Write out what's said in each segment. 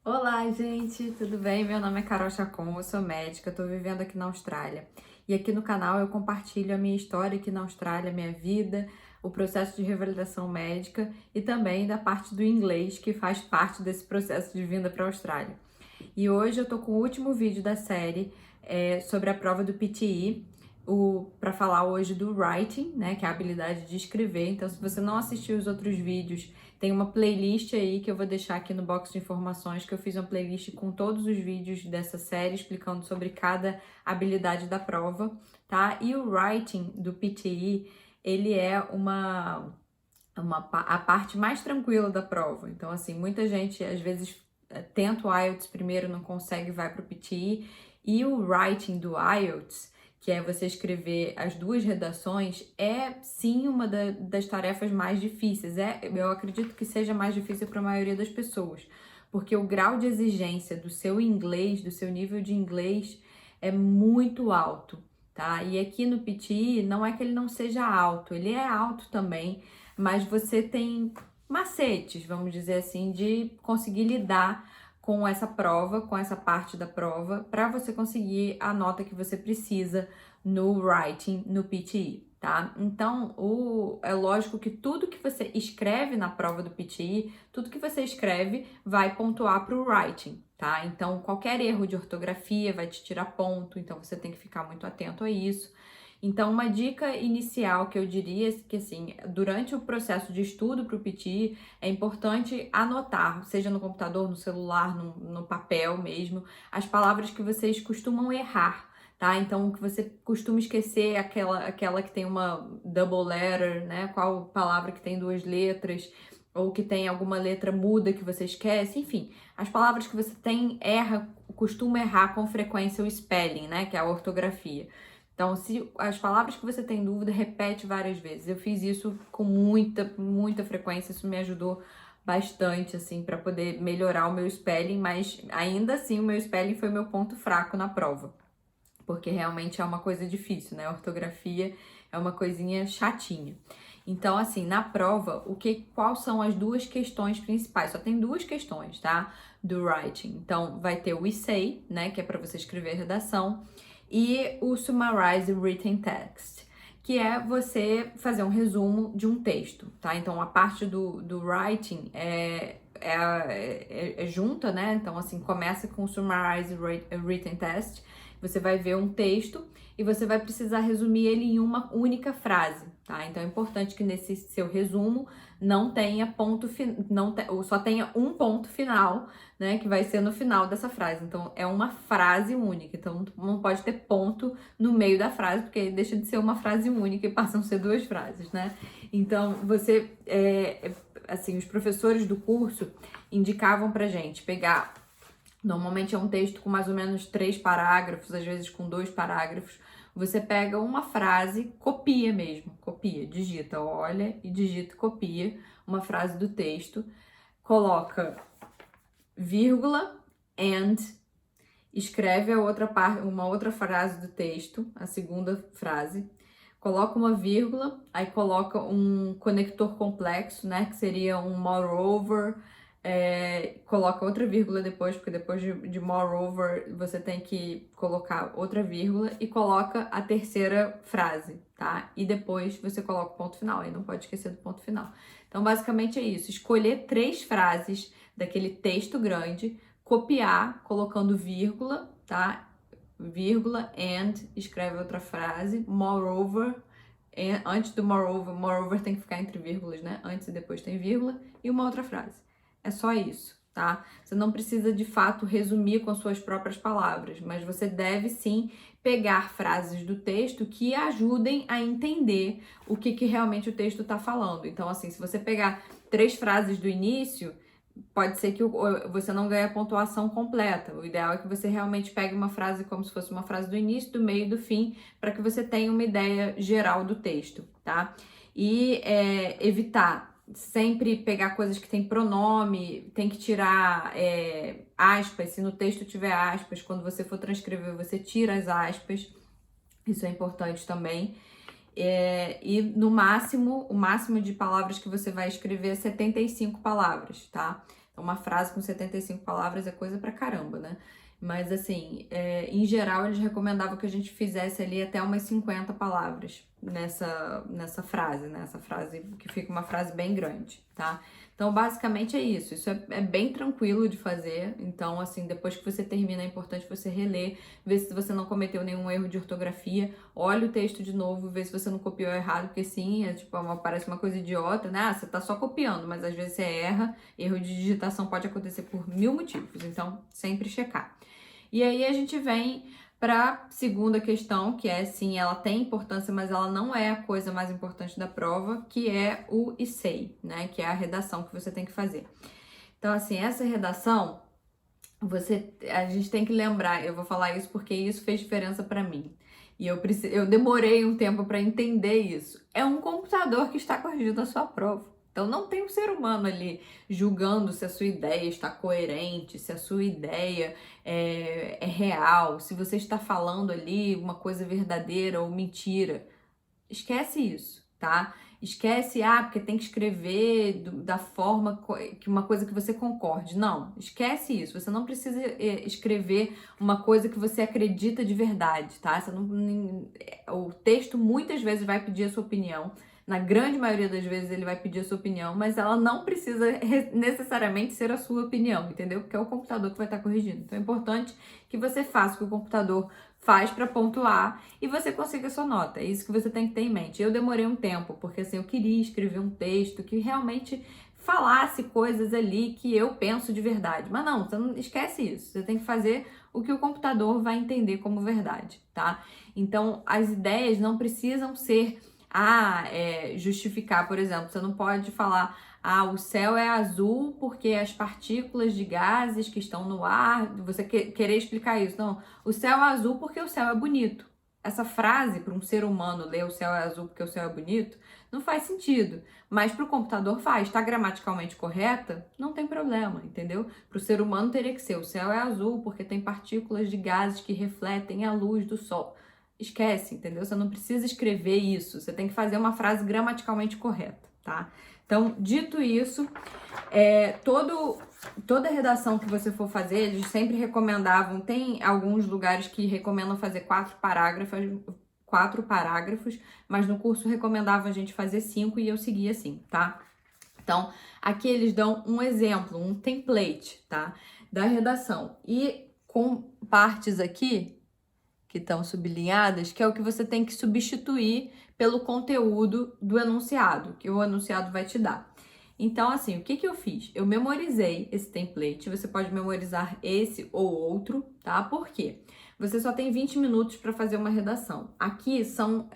Olá, gente, tudo bem? Meu nome é Carol Chacon, eu sou médica, estou vivendo aqui na Austrália. E aqui no canal eu compartilho a minha história aqui na Austrália, minha vida, o processo de revalidação médica e também da parte do inglês que faz parte desse processo de vinda para a Austrália. E hoje eu tô com o último vídeo da série sobre a prova do PTE, para falar hoje do writing, né, que é a habilidade de escrever. Então, se você não assistiu os outros vídeos, tem uma playlist aí que eu vou deixar aqui no box de informações, que eu fiz uma playlist com todos os vídeos dessa série, explicando sobre cada habilidade da prova, tá? E o writing do PTE, ele é a parte mais tranquila da prova. Então, assim, muita gente às vezes tenta o IELTS primeiro, não consegue, vai para o PTE. E o writing do IELTS, que é você escrever as duas redações, é sim uma das tarefas mais difíceis. Eu acredito que seja mais difícil para a maioria das pessoas, porque o grau de exigência do seu inglês, do seu nível de inglês, é muito alto, tá? E aqui no PTE, não é que ele não seja alto, ele é alto também, mas você tem macetes, vamos dizer assim, de conseguir lidar com essa prova, com essa parte da prova, para você conseguir a nota que você precisa no writing, no PTE, tá? Então, é lógico que tudo que você escreve na prova do PTE, tudo que você escreve vai pontuar para o writing, tá? Então, qualquer erro de ortografia vai te tirar ponto, então você tem que ficar muito atento a isso. Então, uma dica inicial que eu diria é que, assim, durante o processo de estudo para o PTE, é importante anotar, seja no computador, no celular, no papel mesmo, as palavras que vocês costumam errar, tá? Então, que você costuma esquecer, aquela que tem uma double letter, né? Qual palavra que tem duas letras, ou que tem alguma letra muda que você esquece, enfim, as palavras que você costuma errar com frequência o spelling, né? Que é a ortografia. Então, se as palavras que você tem dúvida, repete várias vezes. Eu fiz isso com muita frequência, isso me ajudou bastante, assim, para poder melhorar o meu spelling, mas ainda assim o meu spelling foi meu ponto fraco na prova, porque realmente é uma coisa difícil, né? A ortografia é uma coisinha chatinha. Então, assim, na prova, quais são as duas questões principais? Só tem duas questões, tá? Do writing. Então, vai ter o essay, né? Que é para você escrever a redação, e o Summarize Written Text, que é você fazer um resumo de um texto, tá? Então, a parte do writing é junta, né? Então, assim, começa com o Summarize Written Text, você vai ver um texto e você vai precisar resumir ele em uma única frase, tá? Então, é importante que nesse seu resumo não tenha só tenha um ponto final, né, que vai ser no final dessa frase. Então, é uma frase única. Então, não pode ter ponto no meio da frase, porque aí deixa de ser uma frase única e passam a ser duas frases, né? Então, assim, os professores do curso indicavam pra gente pegar. Normalmente é um texto com mais ou menos 3 parágrafos, às vezes com 2 parágrafos. Você pega uma frase, copia mesmo, copia, digita, olha e digita, copia uma frase do texto, coloca vírgula, and, escreve uma outra frase do texto, a segunda frase, coloca uma vírgula, aí coloca um conector complexo, né, que seria um moreover, coloca outra vírgula depois, porque depois de moreover você tem que colocar outra vírgula e coloca a terceira frase, tá? E depois você coloca o ponto final, aí não pode esquecer do ponto final. Então, basicamente é isso, escolher 3 frases daquele texto grande, copiar, colocando vírgula, tá? Vírgula, and, escreve outra frase, moreover, antes do moreover tem que ficar entre vírgulas, né? Antes e depois tem vírgula, e uma outra frase. É só isso, tá? Você não precisa de fato resumir com as suas próprias palavras, mas você deve sim pegar frases do texto que ajudem a entender o que realmente o texto está falando. Então, assim, se você pegar 3 frases do início, pode ser que você não ganhe a pontuação completa. O ideal é que você realmente pegue uma frase como se fosse uma frase do início, do meio e do fim, para que você tenha uma ideia geral do texto, tá? E evitar sempre pegar coisas que tem pronome, tem que tirar aspas, se no texto tiver aspas, quando você for transcrever, você tira as aspas, isso é importante também. E no máximo, o máximo de palavras que você vai escrever é 75 palavras, tá? Uma frase com 75 palavras é coisa pra caramba, né? Mas assim, em geral eles recomendavam que a gente fizesse ali até umas 50 palavras nessa frase, né? Essa frase que fica uma frase bem grande, tá? Então, basicamente é isso. Isso é bem tranquilo de fazer. Então, assim, depois que você termina, é importante você reler, ver se você não cometeu nenhum erro de ortografia. Olha o texto de novo, ver se você não copiou errado, porque sim, parece uma coisa idiota, né? Ah, você tá só copiando, mas às vezes você erra. Erro de digitação pode acontecer por 1000 motivos. Então, sempre checar. E aí a gente vem para segunda questão, que é sim, ela tem importância, mas ela não é a coisa mais importante da prova, que é o essay, né? Que é a redação que você tem que fazer. Então, assim, essa redação, a gente tem que lembrar, eu vou falar isso porque isso fez diferença para mim. E eu demorei um tempo para entender isso. É um computador que está corrigindo a sua prova. Então não tem um ser humano ali julgando se a sua ideia está coerente, se a sua ideia é real, se você está falando ali uma coisa verdadeira ou mentira. Esquece isso, tá? Esquece, porque tem que escrever da forma que uma coisa que você concorde. Não, esquece isso. Você não precisa escrever uma coisa que você acredita de verdade, tá? O texto muitas vezes vai pedir a sua opinião. Na grande maioria das vezes ele vai pedir a sua opinião, mas ela não precisa necessariamente ser a sua opinião, entendeu? Porque é o computador que vai estar corrigindo. Então é importante que você faça o que o computador faz para pontuar e você consiga a sua nota. É isso que você tem que ter em mente. Eu demorei um tempo, porque assim, eu queria escrever um texto que realmente falasse coisas ali que eu penso de verdade. Mas não, você não esquece isso. Você tem que fazer o que o computador vai entender como verdade, tá? Então, as ideias não precisam ser justificar, por exemplo, você não pode falar, o céu é azul porque as partículas de gases que estão no ar, você querer explicar isso. Não, o céu é azul porque o céu é bonito. Essa frase, para um ser humano ler o céu é azul porque o céu é bonito, não faz sentido. Mas para o computador faz. Está gramaticalmente correta? Não tem problema, entendeu? Para o ser humano teria que ser, o céu é azul porque tem partículas de gases que refletem a luz do sol. Esquece, entendeu? Você não precisa escrever isso. Você tem que fazer uma frase gramaticalmente correta, tá? Então, dito isso, toda redação que você for fazer, eles sempre recomendavam, tem alguns lugares que recomendam fazer 4 parágrafos, mas no curso recomendavam a gente fazer 5 e eu seguia assim, tá? Então, aqui eles dão um exemplo, um template, tá? Da redação. E com partes aqui que estão sublinhadas, que é o que você tem que substituir pelo conteúdo do enunciado, que o enunciado vai te dar. Então, assim, o que eu fiz? Eu memorizei esse template, você pode memorizar esse ou outro, tá? Por quê? Você só tem 20 minutos para fazer uma redação. Aqui são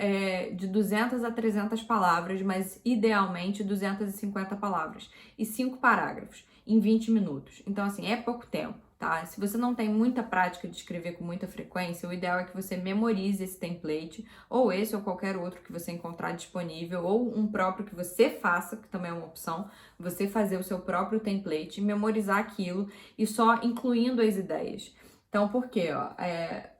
de 200 a 300 palavras, mas idealmente 250 palavras e 5 parágrafos em 20 minutos. Então, assim, é pouco tempo. Tá? Se você não tem muita prática de escrever com muita frequência, o ideal é que você memorize esse template, ou esse ou qualquer outro que você encontrar disponível, ou um próprio que você faça, que também é uma opção, você fazer o seu próprio template, memorizar aquilo e só incluindo as ideias. Então, por quê?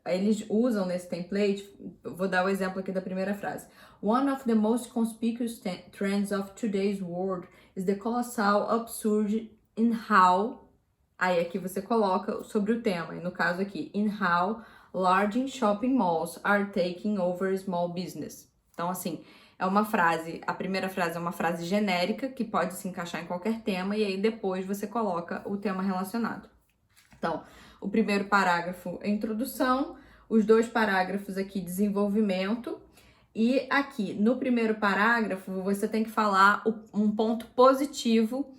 Eles usam nesse template, vou dar o exemplo aqui da primeira frase. One of the most conspicuous trends of today's world is the colossal absurd in how... Aí aqui você coloca sobre o tema, e no caso aqui, in how large shopping malls are taking over small business. Então, assim, a primeira frase é uma frase genérica, que pode se encaixar em qualquer tema, e aí depois você coloca o tema relacionado. Então, o primeiro parágrafo é introdução, os 2 parágrafos aqui, desenvolvimento, e aqui, no primeiro parágrafo, você tem que falar um ponto positivo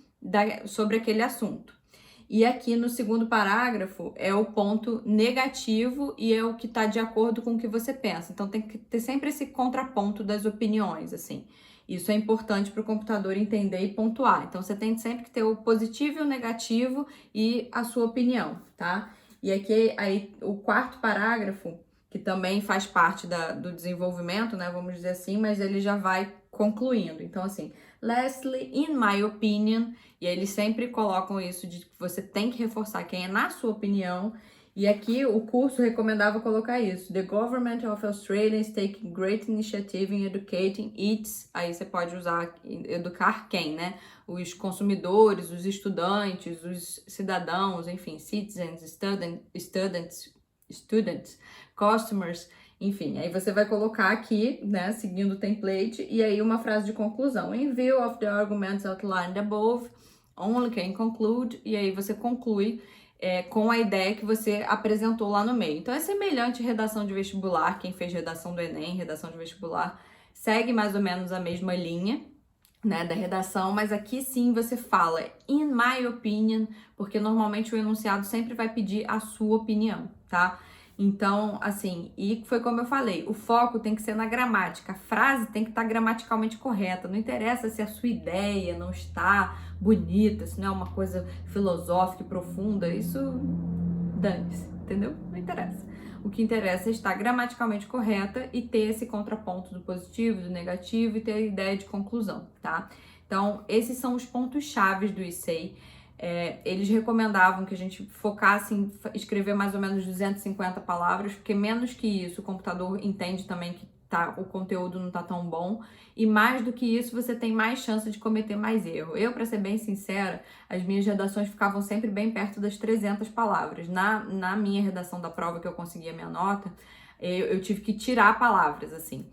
sobre aquele assunto. E aqui no segundo parágrafo é o ponto negativo e é o que está de acordo com o que você pensa. Então tem que ter sempre esse contraponto das opiniões, assim. Isso é importante para o computador entender e pontuar. Então você tem sempre que ter o positivo e o negativo e a sua opinião, tá? E aqui aí o quarto parágrafo, que também faz parte do desenvolvimento, né? Vamos dizer assim, mas ele já vai concluindo. Então, assim, lastly, in my opinion, e aí eles sempre colocam isso de que você tem que reforçar quem é na sua opinião, E aqui o curso recomendava colocar isso. The government of Australia is taking great initiative in educating its. Aí você pode usar educar quem, né? Os consumidores, os estudantes, os cidadãos, enfim, citizens, students, customers, enfim. Aí você vai colocar aqui, né, seguindo o template, e aí uma frase de conclusão. In view of the arguments outlined above, only can conclude, e aí você conclui com a ideia que você apresentou lá no meio. Então é semelhante à redação de vestibular, quem fez redação do Enem, redação de vestibular, segue mais ou menos a mesma linha, né, da redação, mas aqui sim você fala in my opinion, porque normalmente o enunciado sempre vai pedir a sua opinião, tá? Então, assim, e foi como eu falei, o foco tem que ser na gramática, a frase tem que estar gramaticalmente correta, não interessa se a sua ideia não está bonita, se não é uma coisa filosófica e profunda, isso dane-se, entendeu? Não interessa. O que interessa é estar gramaticalmente correta e ter esse contraponto do positivo, do negativo e ter a ideia de conclusão, tá? Então, esses são os pontos chaves do Essay. Eles recomendavam que a gente focasse em escrever mais ou menos 250 palavras, porque menos que isso o computador entende também que o conteúdo não tá tão bom, e mais do que isso você tem mais chance de cometer mais erro. Eu, para ser bem sincera, as minhas redações ficavam sempre bem perto das 300 palavras. Na minha redação da prova que eu consegui a minha nota, eu tive que tirar palavras, assim.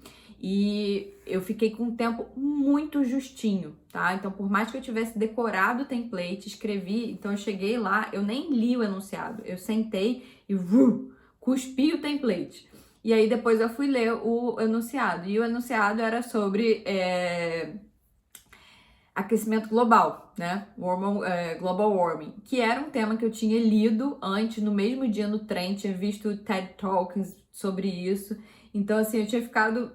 E eu fiquei com um tempo muito justinho, tá? Então, por mais que eu tivesse decorado o template, escrevi, então eu cheguei lá, eu nem li o enunciado, eu sentei e cuspi o template. E aí depois eu fui ler o enunciado, e o enunciado era sobre aquecimento global, né? Global warming, que era um tema que eu tinha lido antes, no mesmo dia no trem, tinha visto TED Talks sobre isso. Então, assim, eu tinha ficado,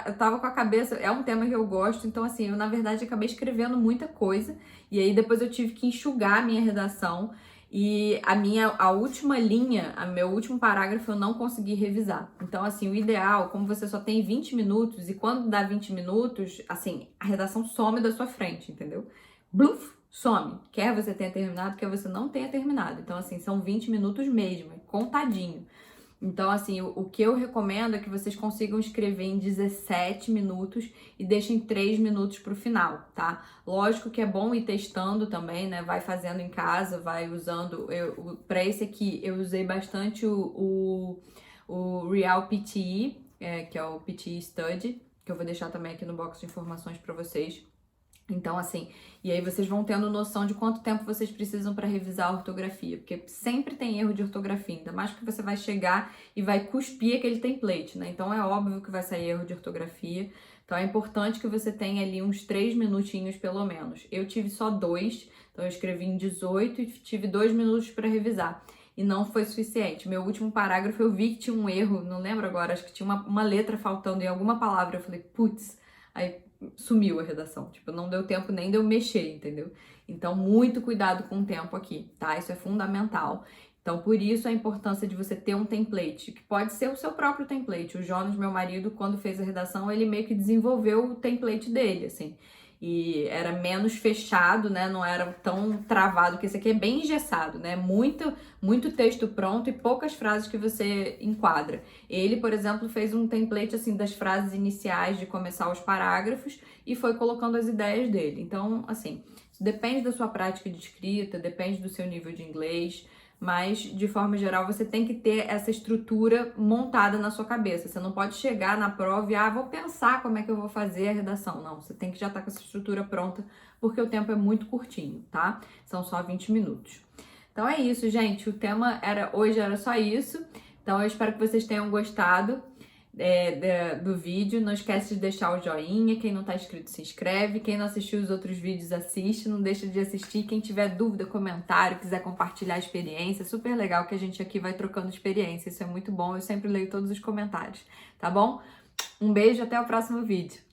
eu tava com a cabeça, é um tema que eu gosto, então, assim, eu, na verdade, acabei escrevendo muita coisa, e aí depois eu tive que enxugar a minha redação, e a última linha, meu último parágrafo, eu não consegui revisar. Então, assim, o ideal, como você só tem 20 minutos, e quando dá 20 minutos, assim, a redação some da sua frente, entendeu? Bluf, some. Quer você tenha terminado, quer você não tenha terminado. Então, assim, são 20 minutos mesmo, contadinho. Então, assim, o que eu recomendo é que vocês consigam escrever em 17 minutos e deixem 3 minutos para o final, tá? Lógico que é bom ir testando também, né? Vai fazendo em casa, vai usando. Para esse aqui, eu usei bastante o Real PTE, que é o PTE Study, que eu vou deixar também aqui no box de informações para vocês. Então, assim, e aí vocês vão tendo noção de quanto tempo vocês precisam para revisar a ortografia, porque sempre tem erro de ortografia, ainda mais que você vai chegar e vai cuspir aquele template, né? Então é óbvio que vai sair erro de ortografia. Então é importante que você tenha ali uns 3 minutinhos pelo menos. Eu tive só 2, então eu escrevi em 18 e tive 2 minutos para revisar. E não foi suficiente. Meu último parágrafo eu vi que tinha um erro, não lembro agora, acho que tinha uma letra faltando em alguma palavra. Eu falei, putz, aí sumiu a redação, tipo, não deu tempo nem de eu mexer, entendeu? Então, muito cuidado com o tempo aqui, tá? Isso é fundamental. Então, por isso a importância de você ter um template, que pode ser o seu próprio template. O Jonas, meu marido, quando fez a redação, ele meio que desenvolveu o template dele, assim. E era menos fechado, né? Não era tão travado, que esse aqui é bem engessado, né? Muito texto pronto e poucas frases que você enquadra. Ele, por exemplo, fez um template assim das frases iniciais de começar os parágrafos e foi colocando as ideias dele. Então, assim, depende da sua prática de escrita, depende do seu nível de inglês, mas de forma geral você tem que ter essa estrutura montada na sua cabeça. Você não pode chegar na prova e vou pensar como é que eu vou fazer a redação. Não, você tem que já estar com essa estrutura pronta, porque o tempo é muito curtinho, tá? São só 20 minutos. Então é isso, gente. O tema hoje era só isso. Então eu espero que vocês tenham gostado do vídeo. Não esquece de deixar o joinha. Quem não tá inscrito, se inscreve. Quem não assistiu os outros vídeos, assiste. Não deixa de assistir. Quem tiver dúvida, comentário, quiser compartilhar a experiência, super legal que a gente aqui vai trocando experiência. Isso é muito bom. Eu sempre leio todos os comentários, tá bom? Um beijo, até o próximo vídeo.